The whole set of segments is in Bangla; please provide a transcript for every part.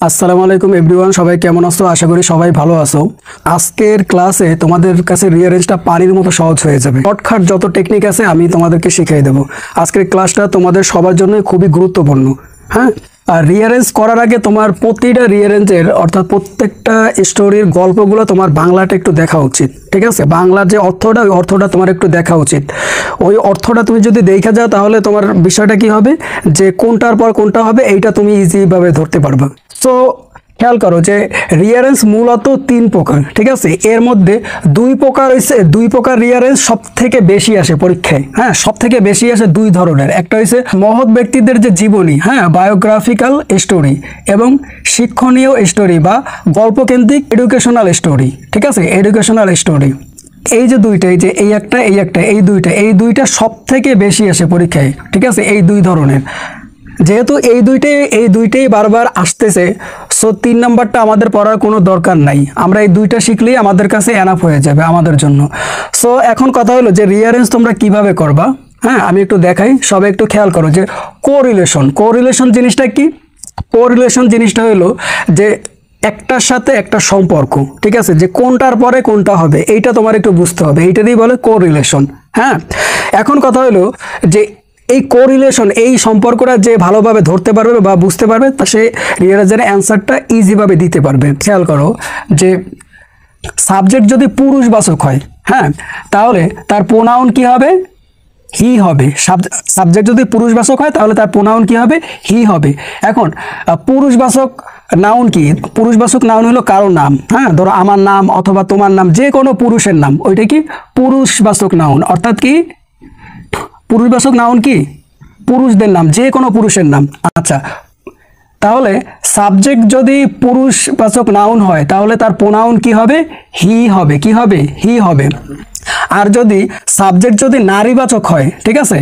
আসসালামু আলাইকুম এভরিওয়ান, সবাই কেমন আছো? আশা করি সবাই ভালো আছো। আজকের ক্লাসে তোমাদের কাছে রিঅ্যারেঞ্জটা পানির মতো সহজ হয়ে যাবে। শর্টকাট যত টেকনিক আছে আমি তোমাদেরকে শিখিয়ে দেবো। আজকের ক্লাসটা তোমাদের সবার জন্য খুবই গুরুত্বপূর্ণ। হ্যাঁ, আর রিঅ্যারেঞ্জ করার আগে তোমার প্রতিটা রিঅ্যারেঞ্জের অর্থাৎ প্রত্যেকটা স্টোরির গল্পগুলো তোমার বাংলাটা একটু দেখা উচিত। ঠিক আছে, বাংলার যে অর্থটা, ওই অর্থটা তোমার একটু দেখা উচিত। ওই অর্থটা তুমি যদি দেখা যাও তাহলে তোমার বিষয়টা কি হবে, যে কোনটার পর কোনটা হবে এইটা তুমি ইজিভাবে ধরতে পারবে। সো খেয়াল করো যে রিঅ্যারেঞ্জ মূলত তিন প্রকার। ঠিক আছে, এর মধ্যে দুই প্রকার রিঅ্যারেঞ্জ সব থেকে বেশি আসে পরীক্ষায়। হ্যাঁ, সব থেকে বেশি আসে দুই ধরনের। একটা হচ্ছে মহৎ ব্যক্তিদের যে জীবনী, হ্যাঁ, বায়োগ্রাফিক্যাল স্টোরি, এবং শিক্ষণীয় স্টোরি বা গল্পকেন্দ্রিক এডুকেশনাল স্টোরি। ঠিক আছে, এডুকেশনাল স্টোরি। এই যে দুইটা, এই দুইটা সব থেকে বেশি আসে পরীক্ষায়। ঠিক আছে, এই দুই ধরনের। যেহেতু এই দুইটাই বারবার আসতেছে, সো 3 নাম্বারটা আমাদের পড়ার কোনো দরকার নাই। আমরা এই দুইটা শিখলেই আমাদের কাছে এনাফ হয়ে যাবে আমাদের জন্য। সো এখন কথা হলো যে রিঅ্যারেঞ্জ তোমরা কিভাবে করবা। হ্যাঁ, আমি একটু দেখাই, সবাই একটু খেয়াল করো যে কোরিলেশন জিনিসটা কি। কোরিলেশন জিনিসটা হলো যে একটার সাথে একটা সম্পর্ক। ঠিক আছে, যে কোনটার পরে কোনটা হবে এইটা তোমার একটু বুঝতে হবে, এইটারই বলে কোরিলেশন। হ্যাঁ, এখন কথা হলো যে এই কোরিলেশন, এই সম্পর্কটা যে ভালোভাবে ধরতে পারবে বা বুঝতে পারবে, তা সে রিঅ্যারেঞ্জের অ্যান্সারটা ইজিভাবে দিতে পারবে। খেয়াল করো যে সাবজেক্ট যদি পুরুষবাচক হয়, হ্যাঁ, তাহলে তার প্রোনাউন কি হবে? হি হবে। সাবজেক্ট যদি পুরুষবাচক হয় তাহলে তার প্রোনাউন কি হবে? হি হবে। এখন পুরুষবাচক নাউন কি? পুরুষবাচক নাউন হলো কারো নাম। হ্যাঁ, ধরো আমার নাম অথবা তোমার নাম, যে কোনো পুরুষের নাম, ওইটা কি পুরুষবাচক নাউন। অর্থাৎ কি পুরুষবাচক নাউন কি? পুরুষদের নাম, যে কোনো পুরুষের নাম। আচ্ছা, তাহলে সাবজেক্ট যদি পুরুষবাচক নাউন হয় তাহলে তার প্রোনাউন কি হবে? হি হবে। কি হবে? হি হবে। আর যদি সাবজেক্ট যদি নারীবাচক হয়, ঠিক আছে,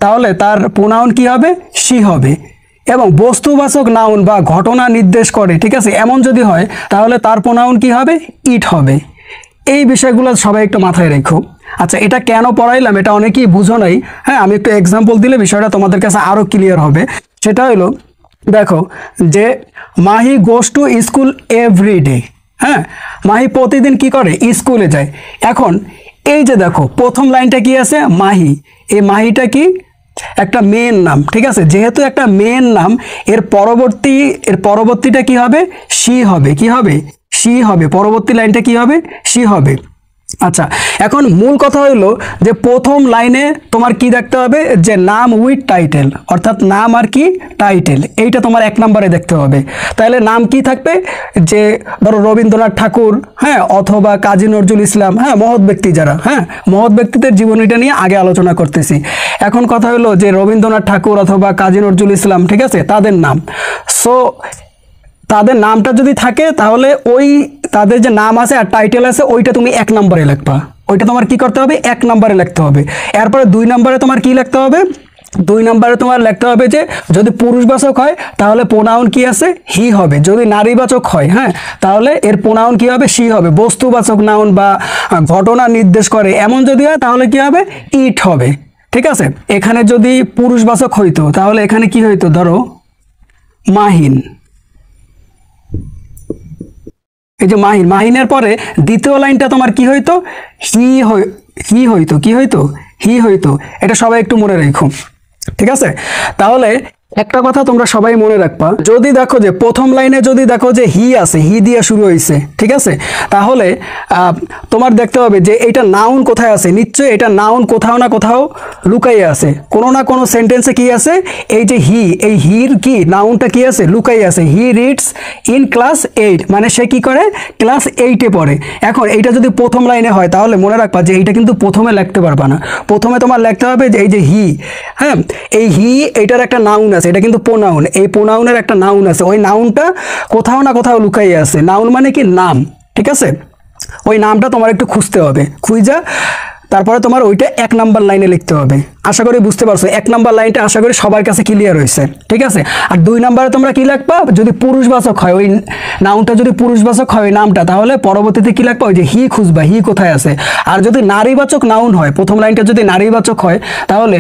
তাহলে তার প্রোনাউন কি হবে? সি হবে। এবং বস্তুবাচক নাউন বা ঘটনা নির্দেশ করে, ঠিক আছে, এমন যদি হয় তাহলে তার প্রোনাউন কি হবে? ইট হবে। এই বিষয়গুলো সবাই একটু মাথায় রেখো। আচ্ছা, এটা কেন পড়াইলাম এটা অনেকেই বুঝো নাই। হ্যাঁ, আমি একটু এক্সাম্পল দিলে বিষয়টা তোমাদের কাছে আরো ক্লিয়ার হবে। সেটা হলো, দেখো যে Mahi goes to school everyday. হ্যাঁ, মাহি প্রতিদিন কি করে? স্কুলে যায়। এখন এই যে দেখো প্রথম লাইনটা কি আছে? মাহি। এই মাহিটা কি? একটা মেয়ের নাম। ঠিক আছে, যেহেতু একটা মেয়ের নাম, এর পরবর্তীটা কি হবে? সি হবে। কি হবে? সি হবে। পরবর্তী লাইনটা কি হবে? সি হবে। আচ্ছা, এখন মূল কথা হলো যে প্রথম লাইনে তোমার কি দেখতে হবে? যে নাম উইথ টাইটেল, অর্থাৎ নাম আর কি টাইটেল, এইটা তোমার 1 নম্বরে দেখতে হবে। তাহলে নাম কি থাকবে? যে ধরো রবীন্দ্রনাথ ঠাকুর, হ্যাঁ, অথবা কাজী নজরুল ইসলাম। হ্যাঁ, মহৎ ব্যক্তি যারা, হ্যাঁ, মহৎ ব্যক্তিদের জীবনীটা নিয়ে আগে আলোচনা করতেছি। এখন কথা হলো যে রবীন্দ্রনাথ ঠাকুর অথবা কাজী নজরুল ইসলাম, ঠিক আছে, তাদের নাম। সো তাদের নামটা যদি থাকে তাহলে ওই তাদের যে নাম আছে আর টাইটেল আছে ওইটা তুমি 1 নম্বরে লিখবা। ওইটা তোমার কি করতে হবে? 1 নম্বরে লিখতে হবে। এরপরে 2 নম্বরে তোমার কি লিখতে হবে? 2 নম্বরে তোমার লিখতে হবে যে যদি পুরুষবাচক হয় তাহলে প্রোনাউন কি আছে? হি হবে। যদি নারীবাচক হয়, হ্যাঁ, তাহলে এর প্রোনাউন কি হবে? সি হবে। বস্তুবাচক নাউন বা ঘটনা নির্দেশ করে এমন যদি হয় তাহলে কি হবে? ইট হবে। ঠিক আছে, এখানে যদি পুরুষবাচক হইতো তাহলে এখানে কি হইতো? ধরো মাহিন। এই যে মাহিনের পরে দ্বিতীয় লাইনটা তোমার কি হইতো? হি হইতো। কি হইতো? হি হইতো। এটা সবাই একটু মনে রেখো। ঠিক আছে, তাহলে একটা কথা তোমরা সবাই মনে রাখবা, যদি দেখো যে প্রথম লাইনে যদি দেখো যে হি আছে, হি দিয়ে শুরু হয়েছে, ঠিক আছে, তাহলে তোমার দেখতে হবে যে এটা নাউন কোথায় আছে। নিশ্চয়ই এটা নাউন কোথাও না কোথাও লুকাইয়ে আছে, কোনো না কোনো সেন্টেন্সে কি আছে? এই যে হি, এই হির কি নাউনটা কি আছে? লুকাইয়ে আছে। হি রিডস ইন ক্লাস 8, মানে সে কি করে? ক্লাস 8-এ পড়ে। এখন এইটা যদি প্রথম লাইনে হয় তাহলে মনে রাখবা যে এইটা কিন্তু প্রথমে লিখতে পারবা না। প্রথমে তোমার লিখতে হবে যে এই যে হি, হ্যাঁ, এই হি এইটার একটা নাউন আছে, এটা কিন্তু প্রোনাউন। এই প্রোনাউনের একটা নাউন আছে, ওই নাউনটা কোথাও না কোথাও লুকাইয়ে আছে। নাউন মানে কি? নাম। ঠিক আছে, ওই নামটা তোমার একটু খুঁজতে হবে। খুঁজা তারপরে তোমার ওইটা 1 নাম্বার লাইনে লিখতে হবে। আশা করি বুঝতে পারছো, 1 নাম্বার লাইনটা আশা করি সবার কাছে ক্লিয়ার হয়েছে, ঠিক আছে। আর 2 নাম্বারে তোমরা কি লিখবা, যদি পুরুষবাচক হয় ওই নাউনটা, যদি পুরুষবাচক হয় ওই নামটা, তাহলে পরবর্তীতে কি লিখবা, ওই যে হি খুঁজবা, হি কোথায় আছে। আর যদি নারীবাচক নাউন হয়, প্রথম লাইনটা যদি নারীবাচক হয়, তাহলে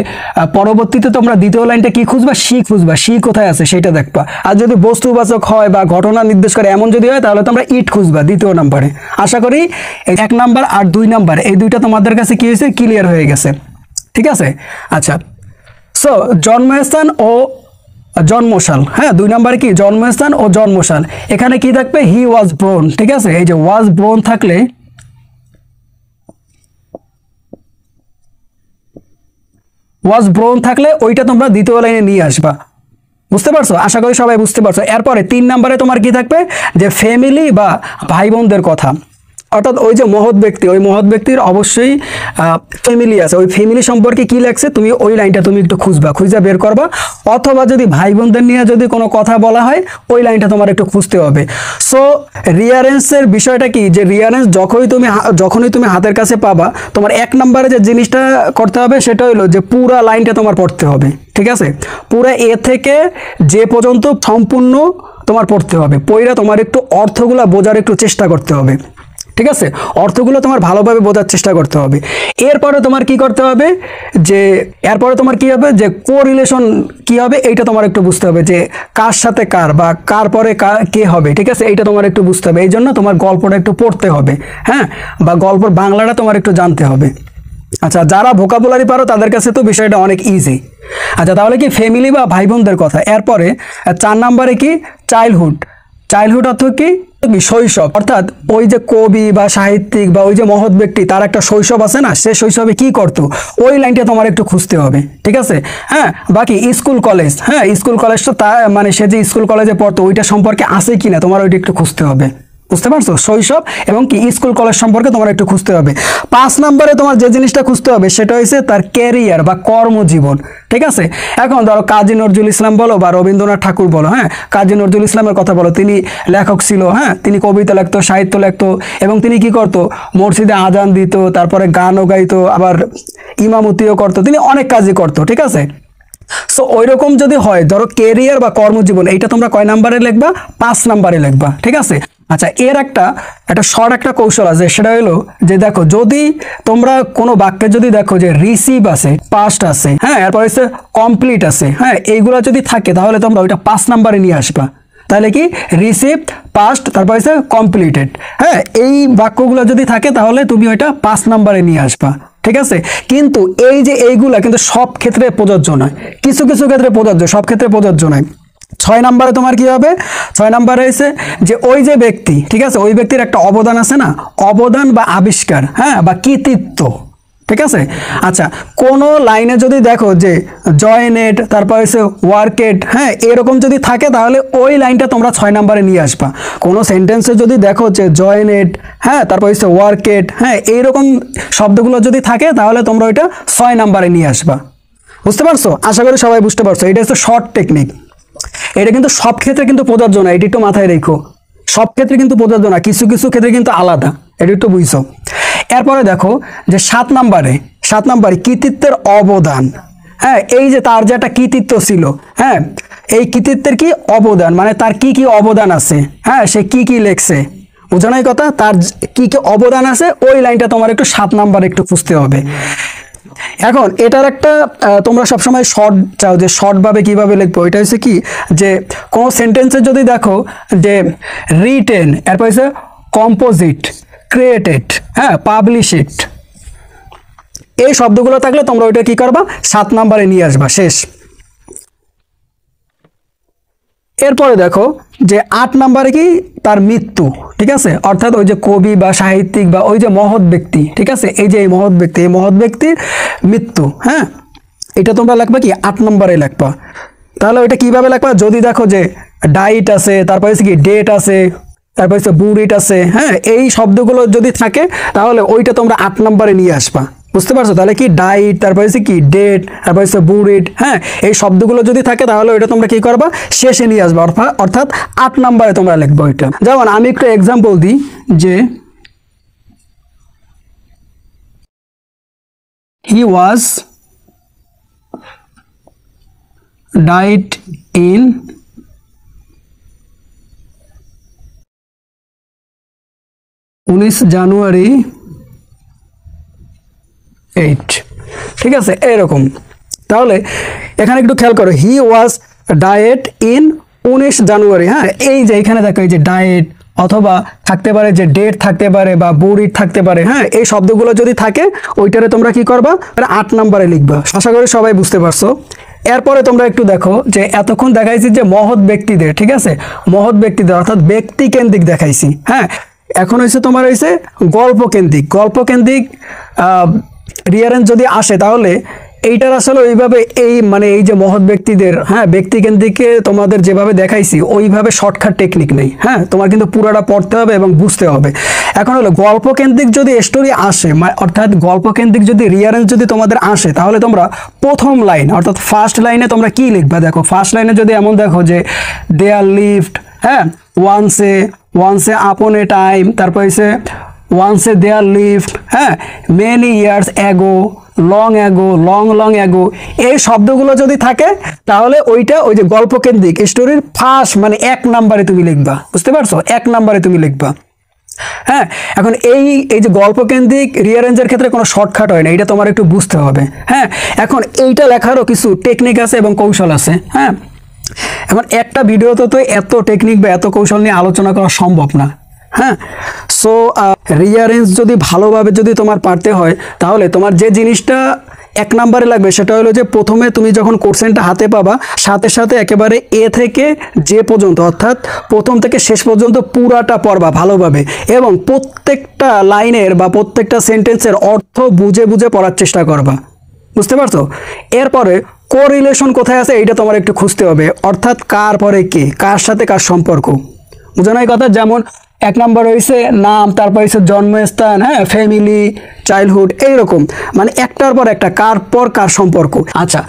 পরবর্তীতে তোমরা দ্বিতীয় লাইনটা কি খুঁজবা, সি খুঁজবা, সি কোথায় আছে সেটা দেখবা। আর যদি বস্তুবাচক হয় বা ঘটনা নির্দেশ করে এমন যদি হয়, তাহলে তোমরা ইট খুঁজবা দ্বিতীয় নাম্বারে। আশা করি 1 নাম্বার আর 2 নাম্বার এই দুইটা তোমাদের কাছে কি হয়েছে, ক্লিয়ার হয়ে গেছে, ঠিক আছে। আচ্ছা, সো জন্মস্থান ও জন্মসাল, হ্যাঁ 2 নাম্বারে কি জন্মস্থান ও জন্মসাল, এখানে কি থাকবে, হি ওয়াজ বোর্ন, ঠিক আছে। এই যে ওয়াজ বোর্ন থাকলে, ওয়াজ বোর্ন থাকলে ওইটা তোমরা দ্বিতীয় লাইনে নিয়ে আসবা, বুঝতে পারছো, আশা করি সবাই বুঝতে পারছো। এরপরে 3 নাম্বারে তোমার কি থাকবে, যে ফ্যামিলি বা ভাই বোনদের কথা, অর্থাৎ ওই যে মহৎ ব্যক্তি, ওই মহৎ ব্যক্তির অবশ্যই ফ্যামিলি আছে, ওই ফ্যামিলি সম্পর্কে কি লেখছে তুমি ওই লাইনটা তুমি একটু খুঁজে বের করবা। অথবা যদি ভাই বোনদের নিয়ে যদি কোনো কথা বলা হয়, ওই লাইনটা তোমার একটু খুঁজতে হবে। সো রিয়ারেন্সের বিষয়টা কি, যে রিয়ারেন্স যখনই তুমি হাতের কাছে পাবা, তোমার 1 নাম্বারে যে জিনিসটা করতে হবে সেটা হলো যে পুরা লাইনটা তোমার পড়তে হবে, ঠিক আছে। পুরা এ থেকে যে পর্যন্ত সম্পূর্ণ তোমার পড়তে হবে, পড়া তোমার একটু অর্থগুলা বোঝার একটু চেষ্টা করতে হবে, ঠিক আছে। অর্থগুলো তোমার ভালোভাবে বোঝার চেষ্টা করতে হবে। এরপরে তোমার কি করতে হবে, যে এরপরে তোমার কি হবে, যে কোরিলেশন কি হবে এইটা তোমার একটু বুঝতে হবে, যে কার সাথে কার বা কার পরে কে হবে, ঠিক আছে। এইটা তোমার একটু বুঝতে হবে, এই জন্য তোমার গল্পটা একটু পড়তে হবে, হ্যাঁ, বা গল্পের বাংলাটা তোমার একটু জানতে হবে। আচ্ছা, যারা ভোকাবুলারি পারো তাদের কাছে তো বিষয়টা অনেক ইজি। আচ্ছা, তাহলে কি ফ্যামিলি বা ভাই বোনদের কথা। এরপরে 4 নাম্বারে কি চাইল্ডহুড, চাইল্ডহুড অর্থ কি, শৈশব, অর্থাৎ ওই যে কবি বা সাহিত্যিক বা ওই যে মহৎ ব্যক্তি, তার একটা শৈশব আছে না, সে শৈশবে কি করতো, ওই লাইনটা তোমার একটু খুঁজতে হবে, ঠিক আছে। হ্যাঁ, বাকি স্কুল কলেজ, হ্যাঁ স্কুল কলেজটা তা মানে সে যে স্কুল কলেজে পড়তো ওইটা সম্পর্কে আছে কিনা তোমার ওইটা একটু খুঁজতে হবে, বুঝতে পারছো। শৈশব এবং কি স্কুল কলেজ সম্পর্কে তোমার একটু খুঁজতে হবে। 5 নম্বরে তোমার যে জিনিসটা খুঁজতে হবে সেটা হচ্ছে তার ক্যারিয়ার বা কর্মজীবন, ঠিক আছে। এখন ধরো কাজী নজরুল ইসলাম বলো বা রবীন্দ্রনাথ ঠাকুর বলো, হ্যাঁ কাজী নজরুল ইসলামের কথা বলো, তিনি লেখক ছিল, হ্যাঁ তিনি কবিতা লিখতো, সাহিত্য লিখতো, এবং তিনি কি করতো, মসজিদে আজান দিত, তারপরে গানও গাইতো, আবার ইমামতিও করতো, তিনি অনেক কাজই করতো, ঠিক আছে। সো ওই রকম যদি হয়, ধরো ক্যারিয়ার বা কর্মজীবন, এইটা তোমরা কয় নাম্বারে লিখবা, 5 নাম্বারে লিখবা, ঠিক আছে। আচ্ছা, এর একটা শর্ট একটা কৌশল আছে, সেটা হলো যে দেখো, যদি তোমরা কোনো বাক্যে যদি দেখো যে রিসিভ আছে, পাস্ট আছে, হ্যাঁ এরপর হচ্ছে কমপ্লিট আছে, হ্যাঁ এইগুলো যদি থাকে, তাহলে তোমরা ওইটা 5 নাম্বারে নিয়ে আসবা। তাহলে কি রিসিভ, পাস্ট, তারপর হচ্ছে কমপ্লিটেড, হ্যাঁ এই বাক্যগুলো যদি থাকে তাহলে তুমি ওইটা 5 নাম্বারে নিয়ে আসবা, ঠিক আছে। কিন্তু এই যে এইগুলা কিন্তু সব ক্ষেত্রে প্রযোজ্য নয়, কিছু কিছু ক্ষেত্রে প্রযোজ্য, সব ক্ষেত্রে প্রযোজ্য নয়। 6 নাম্বারে তোমার কি হবে, 6 নাম্বারে হয়েছে যে ওই যে ব্যক্তি, ঠিক আছে, ওই ব্যক্তির একটা অবদান আছে না, অবদান বা আবিষ্কার, হ্যাঁ বা কৃতিত্ব, ঠিক আছে। আচ্ছা, কোন লাইনে যদি দেখো যে জয়েনেড, তারপর হচ্ছে ওয়ার্কেড, হ্যাঁ এরকম যদি থাকে, তাহলে ওই লাইনটা তোমরা 6 নাম্বারে নিয়ে আসবা। কোন সেন্টেন্সে যদি দেখো যে জয়েনেড, হ্যাঁ তারপর হচ্ছে ওয়ার্কেড, হ্যাঁ এইরকম শব্দগুলো যদি থাকে, তাহলে তোমরা ওইটা 6 নাম্বারে নিয়ে আসবা, বুঝতে পারছো। আশা করি সবাই বুঝতে পারছো, এটা হচ্ছে শর্ট টেকনিক। এটা কিন্তু সব ক্ষেত্রে কিন্তু প্রযোজ্য না, এটি একটু মাথায় রেখো, সব ক্ষেত্রে কিন্তু প্রযোজ্য না, কিছু কিছু ক্ষেত্রে কিন্তু আলাদা, এটা একটু বুঝছো। এরপরে দেখো যে 7 নাম্বারে কৃতিত্বের অবদান, হ্যাঁ এই যে তার যে একটা কৃতিত্ব ছিল, হ্যাঁ এই কৃতিত্বের কি অবদান, মানে তার কি কি অবদান আছে, হ্যাঁ সে কি কি লেখছে, বোঝানোই কথা, তার কি কি অবদান আছে, ওই লাইনটা তোমার একটু 7 নাম্বারে একটু খুঁজতে হবে। এখন এটার একটা তোমরা সবসময় শর্ট চাও, যে শর্ট ভাবে কিভাবে লিখবো, এটা হচ্ছে কি, যে কোনো সেন্টেন্সে যদি দেখো যে রিটেন, এরপর হচ্ছে কম্পোজিট, ক্রিয়েটেড, হ্যাঁ পাবলিশড, এই শব্দগুলো থাকলে তোমরা ওইটা কি করবা, 7 নাম্বারে নিয়ে আসবা, শেষ। এরপরে দেখো যে 8 নাম্বারে কি, তার মৃত্যু, ঠিক আছে, অর্থাৎ ওই যে কবি বা সাহিত্যিক বা ওই যে মহৎ ব্যক্তি, ঠিক আছে, এই যে এই মহৎ ব্যক্তির মৃত্যু, হ্যাঁ এটা তোমরা লিখবা কি 8 নাম্বারে লিখবা। তাহলে ওইটা কিভাবে লিখবা, যদি দেখো যে ডাইট আছে, তারপর হচ্ছে কি ডেট আছে, তারপর হচ্ছে বুরিট আছে, হ্যাঁ এই শব্দগুলো যদি থাকে, তাহলে ওইটা তোমরা 8 নাম্বারে নিয়ে আসবা, বুঝতে পারছো। তাহলে কি ডাইট, তারপর হচ্ছে কি ডেট, তারপর হচ্ছে বুরিড, হ্যাঁ এই শব্দগুলো যদি থাকে, তাহলে ওইটা তোমরা কি করবা, শেষে নিয়ে আসবা, অর্থাৎ 8 নাম্বারে তোমরা লিখবা ওইটা। যেমন আমি একটু এক্সাম্পল দিই, যে হি ওয়াজ died in 19 জানুয়ারি 8। ঠিক আছে, এরকম। তাহলে এখানে একটু খেয়াল করো, হি ওয়াজ ডায়েট ইন 19 জানুয়ারি। হ্যাঁ, এই যে এখানে দেখো, এই যে ডায়েট অথবা থাকতে পারে যে ডেট থাকতে পারে বা বুরিড থাকতে পারে। হ্যাঁ, এই শব্দগুলো যদি থাকে ওইটারে তোমরা কি করবা, 8 নম্বরে লিখবা। আশা করি সবাই বুঝতে পারছো। এরপরে তোমরা একটু দেখো যে এতক্ষণ দেখাইছি যে মহৎ ব্যক্তিদের, ঠিক আছে, মহৎ ব্যক্তিদের অর্থাৎ ব্যক্তি কেন্দ্রিক দেখাইছি। হ্যাঁ, এখন হয়েছে তোমার হয়েছে গল্পকেন্দ্রিক। গল্পকেন্দ্রিক রিয়ারেঞ্জ যদি আসে তাহলে এইটার আসলে ওইভাবে এই মানে এই যে মহৎ ব্যক্তিদের, হ্যাঁ, ব্যক্তিকেন্দ্রিককে তোমাদের যেভাবে দেখাইছি ওইভাবে শর্টকাট টেকনিক নেই। হ্যাঁ, তোমার কিন্তু পুরোটা পড়তে হবে এবং বুঝতে হবে। এখন হলো গল্পকেন্দ্রিক যদি স্টোরি আসে, অর্থাৎ গল্পকেন্দ্রিক যদি রিয়ারেঞ্জ যদি তোমাদের আসে, তাহলে তোমরা প্রথম লাইন অর্থাৎ ফার্স্ট লাইনে তোমরা কি লিখবা। দেখো, ফার্স্ট লাইনে যদি এমন দেখো যে দেয়ার লিভড, হ্যাঁ, ওয়ান্সে আপন এ টাইম, তারপর হচ্ছে ওয়ান্সে দেয়ার লিভড, হ্যাঁ, many years ago, long ago, long ago, এই শব্দগুলো যদি থাকে তাহলে ওইটা ওই যে গল্পকেন্দ্রিক স্টোরির ফার্স্ট মানে 1 নম্বরে তুমি লিখবা। বুঝতে পারছো, 1 নম্বরে তুমি লিখবা। হ্যাঁ, এখন এই যে গল্পকেন্দ্রিক রিয়ারেঞ্জের ক্ষেত্রে কোনো শর্টকাট হয় না, এটা তোমার একটু বুঝতে হবে। হ্যাঁ, এখন এইটা লেখারও কিছু টেকনিক আছে এবং কৌশল আছে। হ্যাঁ, এখন একটা ভিডিওতে তো এত টেকনিক বা এত কৌশল নিয়ে আলোচনা করা সম্ভব না। হ্যাঁ, সো রিয়ারেঞ্জ যদি ভালোভাবে যদি তোমার পারতে হয় তাহলে তোমার যে জিনিসটা 1 নম্বরে লাগবে সেটা হলো যে প্রথমে তুমি যখন কোশ্চেনটা হাতে পাবা সাথে সাথে একেবারে এ থেকে যে পর্যন্ত অর্থাৎ প্রথম থেকে শেষ পর্যন্ত পুরাটা পড়বা ভালোভাবে এবং প্রত্যেকটা লাইনের বা প্রত্যেকটা সেন্টেন্সের অর্থ বুঝে বুঝে পড়ার চেষ্টা করবা। বুঝতে পারছো? এরপরে কোরিলেশন কোথায় আছে এইটা তোমার একটু খুঁজতে হবে, অর্থাৎ কার পরে কে, কার সাথে কার সম্পর্ক। বুঝো না এই কথা? যেমন 1 নম্বর হয়েছে নাম, তারপর হয়েছে জন্মস্থান, হ্যাঁ, ফ্যামিলি, চাইল্ডহুড, এইরকম মানে একটার পর একটা কার পর কার সম্পর্ক। আচ্ছা,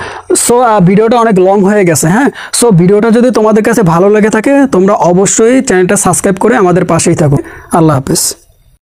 সো ভিডিওটা অনেক লং হয়ে গেছে। হ্যাঁ, সো ভিডিওটা যদি তোমাদের কাছে ভালো লেগে থাকে তোমরা অবশ্যই চ্যানেলটা সাবস্ক্রাইব করে আমাদের পাশেই থাকো। আল্লাহ হাফেজ।